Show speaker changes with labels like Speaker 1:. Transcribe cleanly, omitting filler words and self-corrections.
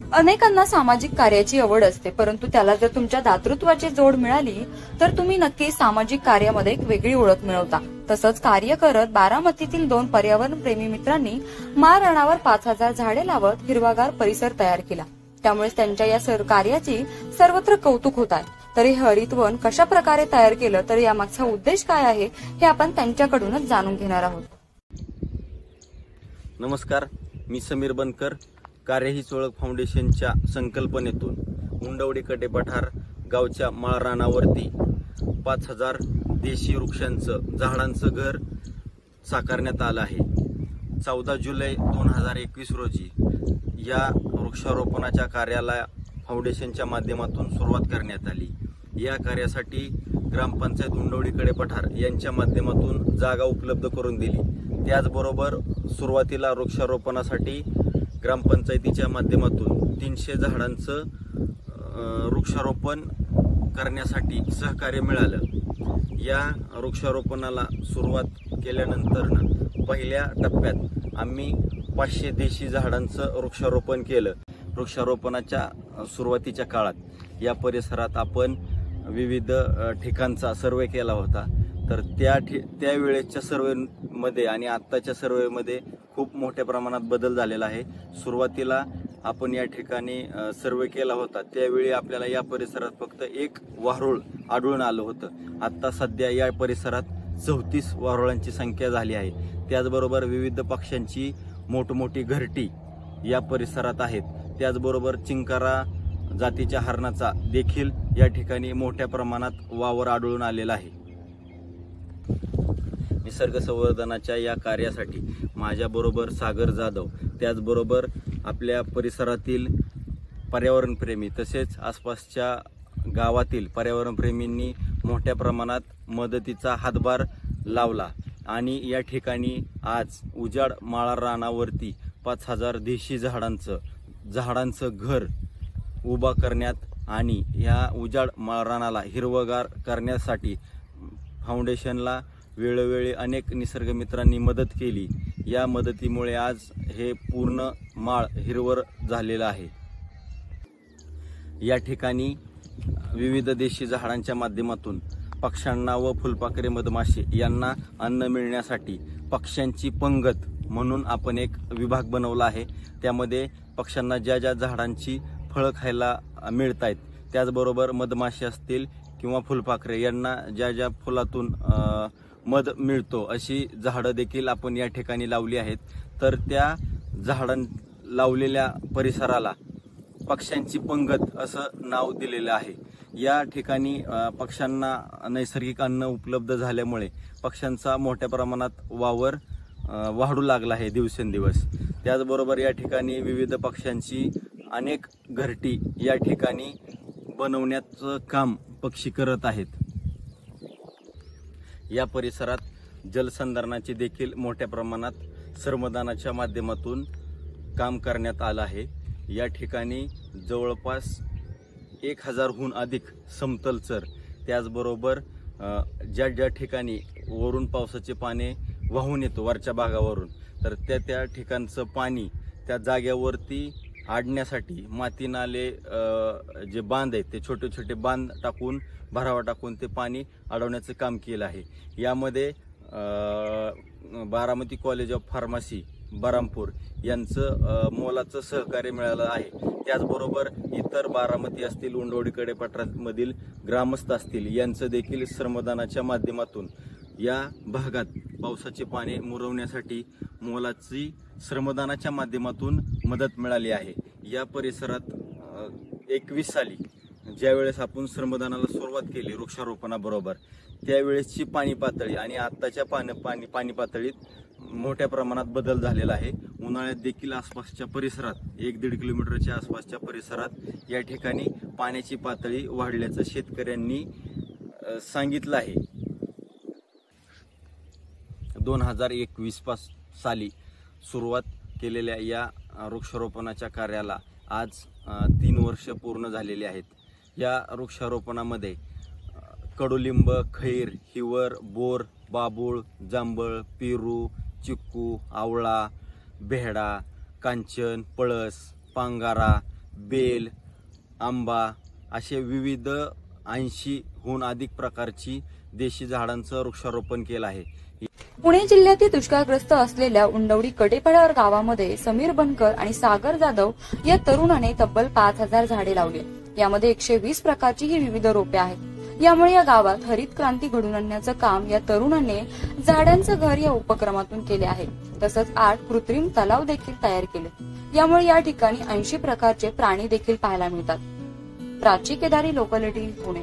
Speaker 1: अनेकांना सामाजिक कार्याची आवड असते, परंतु त्याला जर तुमच्या दातृत्वाची जोड मिळाली तर तुम्ही नक्की सामाजिक कार्यामध्ये एक वेगळी ओळख मिळवता। तसंच कार्य करत बारामतीतील 2 पर्यावरणप्रेमी मित्रांनी माळरानावर 5000 झाडे लावत हिरवागार परिसर तयार केला। त्यामुळे त्यांच्या या कार्याची सर्वत्र कौतुक होत आहे। तर हे हरितवन कशा प्रकारे तयार केलं, तर यामागचा उद्देश काय आहे हे आपण त्यांच्याकडूनच जाणून घेणार आहोत।
Speaker 2: नमस्कार, मी समीर बनकर। कार्य हीच ओळख फाउंडेशनच्या संकल्पनेतून मुंडवडी कडेपठार गावच्या माळरानावरती 5000 देशी वृक्षांचं झाडांचं घर साकारण्यात आलं आहे। 14 जुलै 2021 रोजी या वृक्षारोपणाच्या कार्याला फाउंडेशनच्या माध्यमातून सुरुवात करण्यात आली। या कार्यासाठी ग्रामपंचायत मुंडवडी कडेपठार यांच्या माध्यमातून जागा उपलब्ध करून दिली। त्याचबरोबर सुरुवातीला वृक्षारोपणासाठी ग्रामपंचायतीच्या माध्यमातून 300 झाडांचं वृक्षारोपण करण्यासाठी सहकार्य मिळालं। या वृक्षारोपणाला सुरुवात केल्यानंतर पहिल्या टप्प्यात आम्ही 500 देशी झाडांचं वृक्षारोपण केलं। वृक्षारोपणाच्या सुरुवातीच्या काळात या परिसरात आपण विविध ठिकाणचा सर्वे केला होता। तर त्यावेळेच्या सर्वेमध्ये आणि आत्ताच्या सर्वेमध्ये खूप मोठ्या प्रमाणात बदल झालेला आहे। सुरुवातीला आपण या ठिकाणी सर्वे केला होता त्यावेळी आपल्याला या परिसरात फक्त 1 वारुळ आढळून आलं होतं। आता सध्या या परिसरात 34 वारुळांची संख्या झाली आहे। त्याचबरोबर विविध पक्ष्यांची मोठमोठी घरटी या परिसरात आहेत। त्याचबरोबर चिंकारा जातीच्या हरणाचा देखील या ठिकाणी मोठ्या प्रमाणात वावर आढळून आलेला आहे। निसर्ग संवर्धनाच्या या कार्यासाठी माझ्याबरोबर सागर जाधव, त्याचबरोबर आपल्या परिसरातील पर्यावरणप्रेमी तसेच आसपासच्या गावातील पर्यावरणप्रेमींनी मोठ्या प्रमाणात मदतीचा हातभार लावला आणि या ठिकाणी आज उजाड माळरानावरती 5000 देशी झाडांचं घर उभा करण्यात आणि या उजाड माळरानाला हिरवगार करण्यासाठी फाउंडेशनला वेळोवेळी अनेक निसर्ग मित्रांनी मदत केली। या मदतीमुळे आज हे पूर्ण माळ हिरवळ झालेला आहे। या ठिकाणी विविध देशी झाडांच्या माध्यमातून पक्ष्यांना व फुलपाखरे मधमाशी यांना अन्न मिळण्यासाठी पक्ष्यांची पंगत म्हणून आपण एक विभाग बनवला आहे। त्यामध्ये पक्ष्यांना ज्या ज्या झाडांची फळं खायला मिळतात, त्याचबरोबर मधमाशी असतील किंवा फुलपाखरे यांना ज्या ज्या फुलातून मध मिळतो अशी झाडं देखील आपण या ठिकाणी लावली आहेत। तर त्या झाडां लावलेल्या परिसराला पक्ष्यांची पंगत असं नाव दिलेलं आहे। या ठिकाणी पक्ष्यांना नैसर्गिक अन्न उपलब्ध झाल्यामुळे पक्ष्यांचा मोठ्या प्रमाणात वावर वाढू लागला आहे दिवसेंदिवस। त्याचबरोबर या ठिकाणी विविध पक्ष्यांची अनेक घरटी या ठिकाणी बनवण्याचं काम पक्षी करत आहेत। या परिसरात जलसंधारणाचे देखील मोठ्या प्रमाणात श्रमदानाच्या माध्यमातून काम करण्यात आलं आहे। या ठिकाणी जवळपास 1000हून अधिक समतल चर, त्याचबरोबर ज्या ज्या ठिकाणी वरून पावसाचे पाणी वाहून येतो वरच्या भागावरून, तर त्या ठिकाणचं पाणी त्या जागेवरती आडण्यासाठी माती नाले जे बांध आहेत ते छोटे छोटे बांध टाकून भरावा टाकून ते पाणी अडवण्याचं काम केलं आहे। यामध्ये बारामती कॉलेज ऑफ फार्मसी बरामपूर यांचं मोलाचं सहकार्य मिळालं आहे। त्याचबरोबर इतर बारामती असतील, मुंडवडी कडेपठारामधील ग्रामस्थ असतील यांचं देखील श्रमदानाच्या माध्यमातून या भागात पावसाचे पाणी मुरवण्यासाठी मोलाची श्रमदानाच्या माध्यमातून मदत मिळाली आहे। या परिसरात 21 साली ज्यावेळेस आपण श्रमदानाला सुरुवात केली वृक्षारोपणाबरोबर, त्यावेळेसची पाणी पातळी आणि आत्ताच्या पाणी पातळीत मोठ्या प्रमाणात बदल झालेला आहे। उन्हाळ्यात देखील आसपासच्या परिसरात 1-1.5 किलोमीटरच्या आसपासच्या परिसरात या ठिकाणी पाण्याची पातळी वाढल्याचं शेतकऱ्यांनी सांगितलं आहे। 2021 साली सुरुवात केलेल्या या वृक्षारोपणाच्या कार्याला आज 3 वर्ष पूर्ण झालेली आहेत। या वृक्षारोपणामध्ये कडुलिंब, खैर, हिवर, बोर, बाबूळ, जांभळ, पेरू, चिक्कू, आवळा, बेहडा, कांचन, पळस, पांगारा, बेल, आंबा असे विविध 80हून अधिक प्रकारची देशी झाडांचं वृक्षारोपण केलं आहे.
Speaker 1: पुणे जिल्ह्यातील दुष्काळग्रस्त असलेल्या उंडवडी कडेपठार गावामध्ये समीर बनकर आणि सागर जाधव या तरुणाने तब्बल 5000 झाडे लावली. यामध्ये 120 प्रकारची ही विविध रोपे आहेत. यामुळे या गावात हरित क्रांती घडवून आणण्याचं काम या तरुणांनी झाडांचं घर या उपक्रमातून केले आहे. तसंच 8 कृत्रिम तलाव देखील तयार केले. यामुळे या ठिकाणी 80 प्रकारचे प्राणी देखील पाहायला मिळतात. प्राची केदारी, लोकल 18, पुणे.